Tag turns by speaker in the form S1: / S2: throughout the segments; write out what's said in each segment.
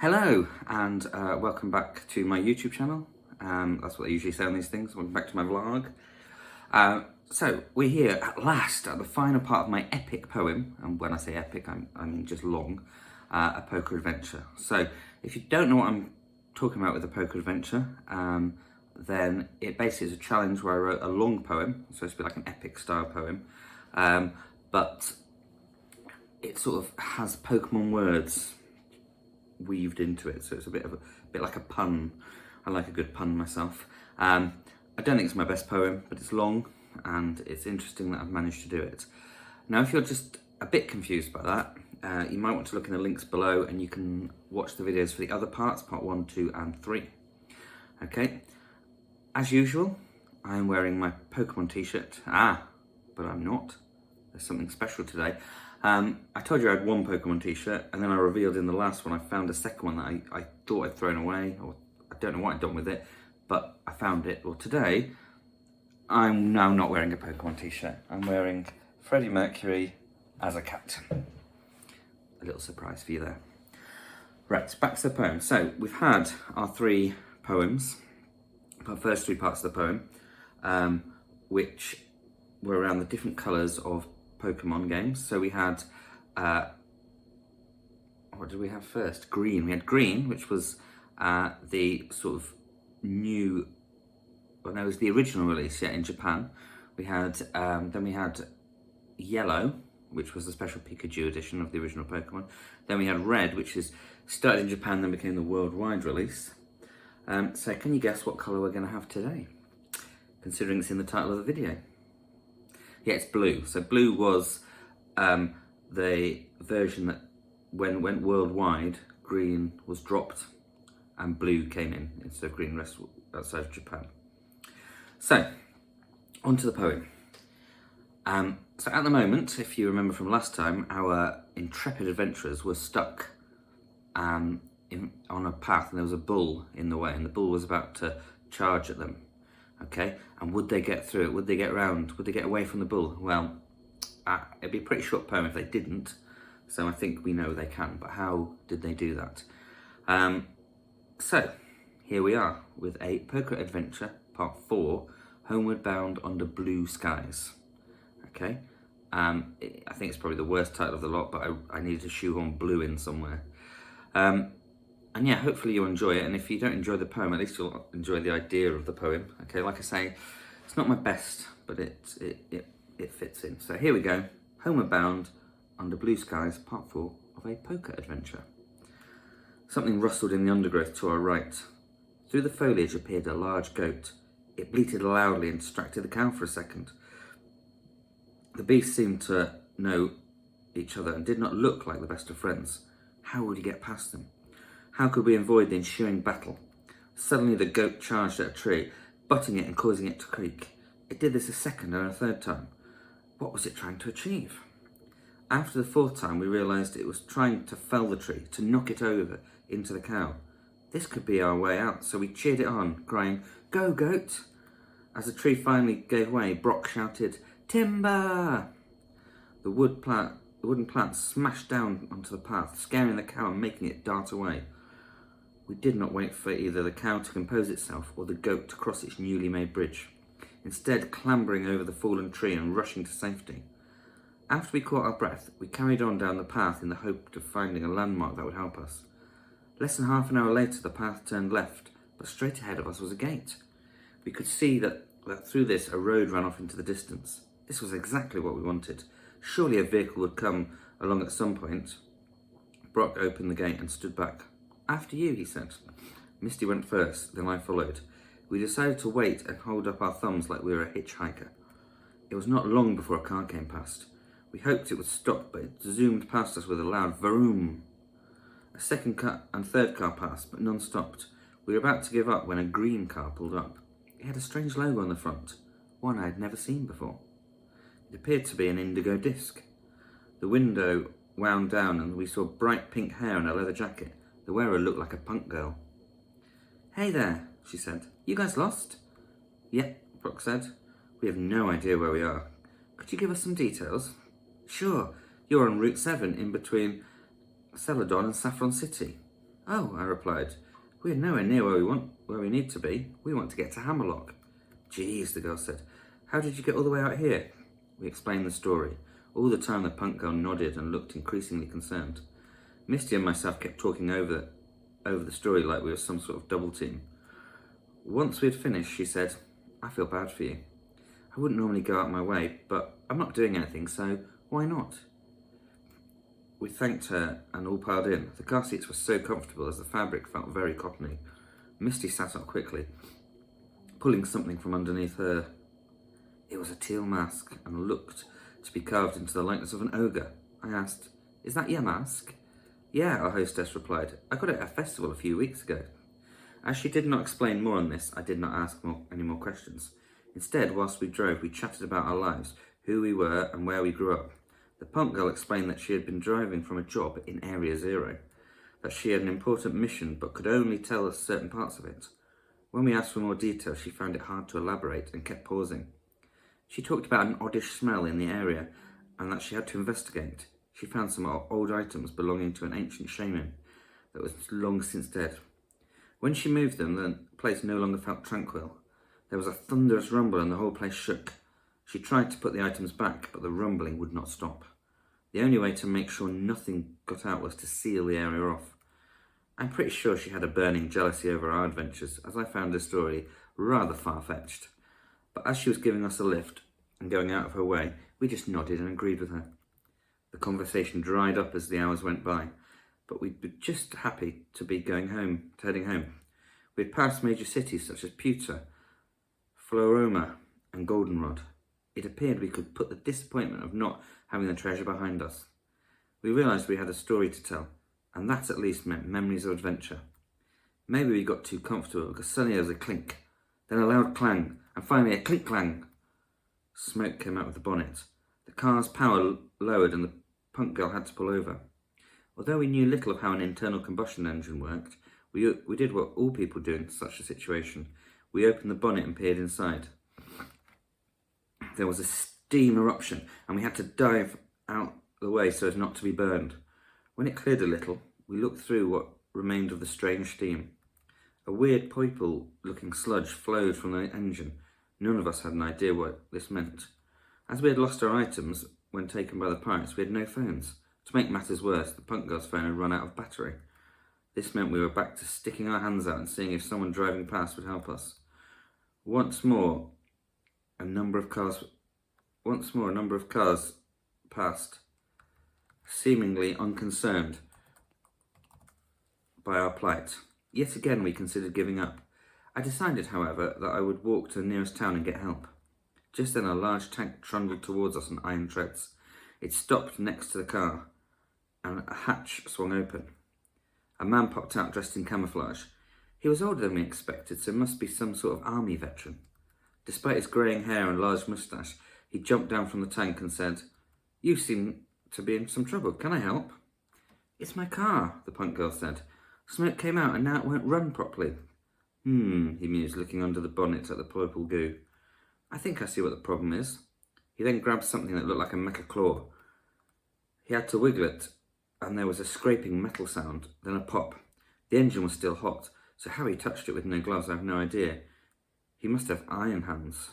S1: Hello and welcome back to my YouTube channel. That's what I usually say on these things. Welcome back to my vlog. So we're here at last at the final part of my epic poem, and when I say epic I mean just long, a Pokeadventure. So if you don't know what I'm talking about with a Pokeadventure, then it basically is a challenge where I wrote a long poem. It's supposed to be like an epic style poem, but it sort of has Pokemon words weaved into it, so it's a bit like a pun. I like a good pun myself. I don't think it's my best poem, but it's long and it's interesting that I've managed to do it. Now, if you're just a bit confused by that, you might want to look in the links below and you can watch the videos for the other parts, part 1, 2 and 3. Okay, as usual, I'm wearing my Pokemon t-shirt. But I'm not. There's something special today. I told you I had one Pokemon t-shirt, and then I revealed in the last one I found a second one that I thought I'd thrown away, or I don't know what I'd done with it, but I found it. Well, today, I'm now not wearing a Pokemon t-shirt. I'm wearing Freddie Mercury as a captain. A little surprise for you there. Right, back to the poem. So, we've had our 3 poems, our first 3 parts of the poem, which were around the different colours of Pokemon games. So we had, what did we have first? Green. We had green, which was the sort of new, well, no, it was the original release, yeah, in Japan. We had, then we had yellow, which was the special Pikachu edition of the original Pokemon. Then we had red, which is started in Japan, then became the worldwide release. So can you guess what colour we're going to have today, considering it's in the title of the video? Yeah, it's blue. So blue was the version that when went worldwide, green was dropped and blue came in instead of green rest outside of Japan. So, on to the poem. So at the moment, if you remember from last time, our intrepid adventurers were stuck on a path and there was a bull in the way, and the bull was about to charge at them. Okay, and would they get through it? Would they get round? Would they get away from the bull? Well, it'd be a pretty short poem if they didn't, so I think we know they can, but how did they do that? So, here we are with a Pokeadventure, part 4, Homeward Bound Under Blue Skies. Okay, I think it's probably the worst title of the lot, but I needed to shoehorn blue in somewhere. And yeah, hopefully you'll enjoy it, and if you don't enjoy the poem, at least you'll enjoy the idea of the poem. Okay, like I say, it's not my best, but it fits in. So here we go, Homeward Bound Under Blue Skies, part 4 of a Pokeadventure. Something rustled in the undergrowth to our right. Through the foliage appeared a large goat. It bleated loudly and distracted the cow for a second. The beasts seemed to know each other and did not look like the best of friends. How would he get past them? How could we avoid the ensuing battle? Suddenly the goat charged at a tree, butting it and causing it to creak. It did this a second and a third time. What was it trying to achieve? After the 4th time, we realised it was trying to fell the tree, to knock it over into the cow. This could be our way out, so we cheered it on, crying, "Go, goat!" As the tree finally gave way, Brock shouted, "Timber!" The wooden plant smashed down onto the path, scaring the cow and making it dart away. We did not wait for either the cow to compose itself or the goat to cross its newly made bridge, instead clambering over the fallen tree and rushing to safety. After we caught our breath, we carried on down the path in the hope of finding a landmark that would help us. Less than half an hour later, the path turned left, but straight ahead of us was a gate. We could see that through this a road ran off into the distance. This was exactly what we wanted. Surely a vehicle would come along at some point. Brock opened the gate and stood back. "After you," he said. Misty went first, then I followed. We decided to wait and hold up our thumbs like we were a hitchhiker. It was not long before a car came past. We hoped it would stop, but it zoomed past us with a loud vroom. A second car and third car passed, but none stopped. We were about to give up when a green car pulled up. It had a strange logo on the front, one I had never seen before. It appeared to be an indigo disc. The window wound down and we saw bright pink hair and a leather jacket. The wearer looked like a punk girl. "Hey there," she said. "You guys lost?" "Yep," Brock said. "We have no idea where we are. Could you give us some details?" "Sure. You're on Route 7 in between Celadon and Saffron City." Oh, I replied, we're nowhere near where we need to be. We want to get to Hammerlock. Geez, the girl said, how did you get all the way out here? We explained the story. All the time the punk girl nodded and looked increasingly concerned. Misty and myself kept talking over the story like we were some sort of double team. Once we had finished, she said, I feel bad for you. I wouldn't normally go out my way, but I'm not doing anything, so why not? We thanked her and all piled in. The car seats were so comfortable as the fabric felt very cottony. Misty sat up quickly, pulling something from underneath her. It was a teal mask and looked to be carved into the likeness of an ogre. I asked, is that your mask? Yeah, our hostess replied. I got it at a festival a few weeks ago. As she did not explain more on this, I did not ask any more questions. Instead, whilst we drove, we chatted about our lives, who we were and where we grew up. The punk girl explained that she had been driving from a job in Area Zero, that she had an important mission but could only tell us certain parts of it. When we asked for more detail, she found it hard to elaborate and kept pausing. She talked about an oddish smell in the area and that she had to investigate. She found some old items belonging to an ancient shaman that was long since dead. When she moved them, the place no longer felt tranquil. There was a thunderous rumble and the whole place shook. She tried to put the items back, but the rumbling would not stop. The only way to make sure nothing got out was to seal the area off. I'm pretty sure she had a burning jealousy over our adventures, as I found this story rather far-fetched. But as she was giving us a lift and going out of her way, we just nodded and agreed with her. The conversation dried up as the hours went by, but we were just happy to be heading home. We had passed major cities such as Pewter, Floroma and Goldenrod. It appeared we could put the disappointment of not having the treasure behind us. We realised we had a story to tell, and that at least meant memories of adventure. Maybe we got too comfortable because suddenly there was a clink, then a loud clang, and finally a clink-clang. Smoke came out of the bonnet. The car's power lowered and the punk girl had to pull over. Although we knew little of how an internal combustion engine worked, we did what all people do in such a situation. We opened the bonnet and peered inside. There was a steam eruption and we had to dive out the way so as not to be burned. When it cleared a little, we looked through what remained of the strange steam. A weird purple-looking sludge flowed from the engine. None of us had an idea what this meant. As we had lost our items when taken by the pirates, we had no phones. To make matters worse, the punk girl's phone had run out of battery. This meant we were back to sticking our hands out and seeing if someone driving past would help us. Once more, a number of cars passed, seemingly unconcerned by our plight. Yet again we considered giving up. I decided, however, that I would walk to the nearest town and get help. Just then a large tank trundled towards us on iron treads. It stopped next to the car, and a hatch swung open. A man popped out dressed in camouflage. He was older than we expected, so must be some sort of army veteran. Despite his greying hair and large moustache, he jumped down from the tank and said, "You seem to be in some trouble. Can I help?" "It's my car," the punk girl said. "Smoke came out and now it won't run properly." He mused, looking under the bonnet at the purple goo. "I think I see what the problem is." He then grabbed something that looked like a mecha claw. He had to wiggle it, and there was a scraping metal sound, then a pop. The engine was still hot, so how he touched it with no gloves, I have no idea. He must have iron hands.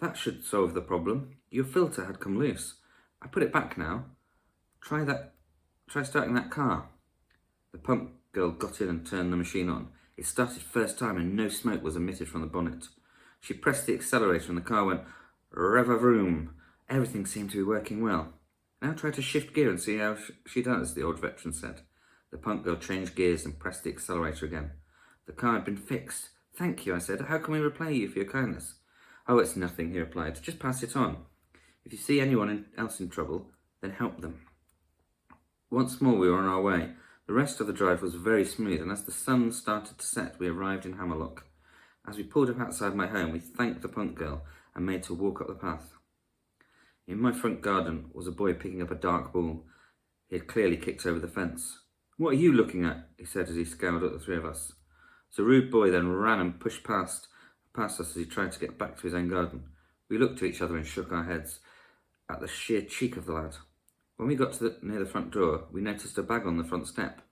S1: "That should solve the problem. Your filter had come loose. I put it back now. Try starting that car." The pump girl got in and turned the machine on. It started first time and no smoke was emitted from the bonnet. She pressed the accelerator and the car went rev-a-vroom. Everything seemed to be working well. "Now try to shift gear and see how she does," the old veteran said. The punk girl changed gears and pressed the accelerator again. The car had been fixed. "Thank you," I said. "How can we repay you for your kindness?" "Oh, it's nothing," he replied. "Just pass it on. If you see anyone else in trouble, then help them." Once more we were on our way. The rest of the drive was very smooth, and as the sun started to set, we arrived in Hammerlock. As we pulled up outside my home, we thanked the punk girl and made to walk up the path. In my front garden was a boy picking up a dark ball. He had clearly kicked over the fence. "What are you looking at?" he said as he scowled at the three of us. The rude boy then ran and pushed past us as he tried to get back to his own garden. We looked to each other and shook our heads at the sheer cheek of the lad. When we got to near the front door, we noticed a bag on the front step.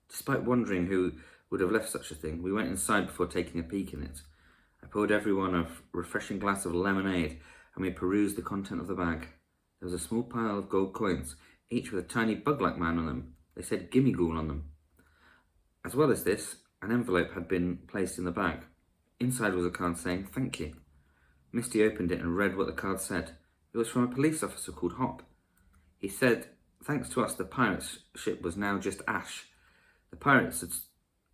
S1: Despite wondering who would have left such a thing, we went inside before taking a peek in it. I poured everyone a refreshing glass of lemonade, and we perused the content of the bag. There was a small pile of gold coins, each with a tiny bug-like man on them. They said "Gimme Ghoul" on them. As well as this, an envelope had been placed in the bag. Inside was a card saying "Thank you." Misty opened it and read what the card said. It was from a police officer called Hop. He said, "Thanks to us, the pirate's ship was now just ash. The pirates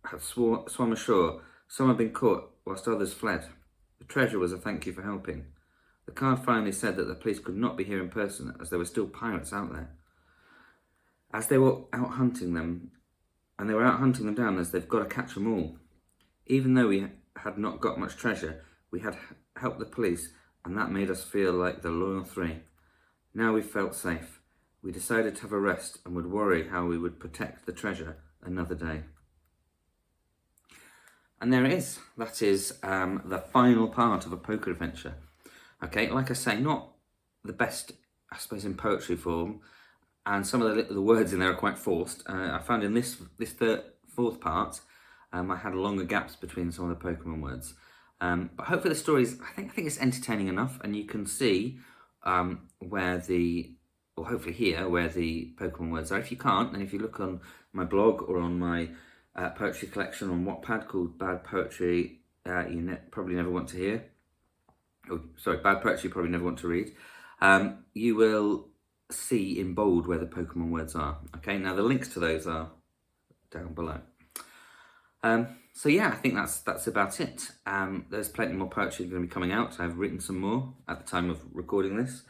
S1: had swum ashore. Some had been caught, whilst others fled. The treasure was a thank you for helping." The card finally said that the police could not be here in person, as there were still pirates out there. As they were out hunting them, and they were out hunting them down as they've got to catch them all. Even though we had not got much treasure, we had helped the police, and that made us feel like the loyal three. Now we felt safe. We decided to have a rest and would worry how we would protect the treasure another day. And there it is. That is the final part of a Pokeadventure. Okay, like I say, not the best, I suppose, in poetry form, and some of the words in there are quite forced. I found in this fourth part, I had longer gaps between some of the Pokemon words. But hopefully the story's, I think it's entertaining enough, and you can see or hopefully hear where the Pokemon words are. If you can't, then if you look on my blog or on my poetry collection on Wattpad called Bad Poetry probably never want to hear. Oh, sorry, Bad Poetry you probably never want to read. You will see in bold where the Pokemon words are. Okay, now the links to those are down below. So yeah, I think that's about it. There's plenty more poetry going to be coming out. I've written some more at the time of recording this.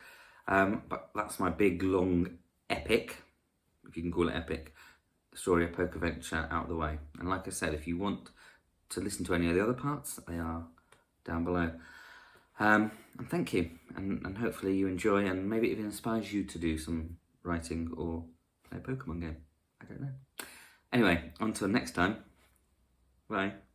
S1: But that's my big, long, epic, if you can call it epic, story of Pokeadventure out of the way. And like I said, if you want to listen to any of the other parts, they are down below. And thank you, and hopefully you enjoy, and maybe it even inspires you to do some writing or play a Pokemon game. I don't know. Anyway, until next time, bye.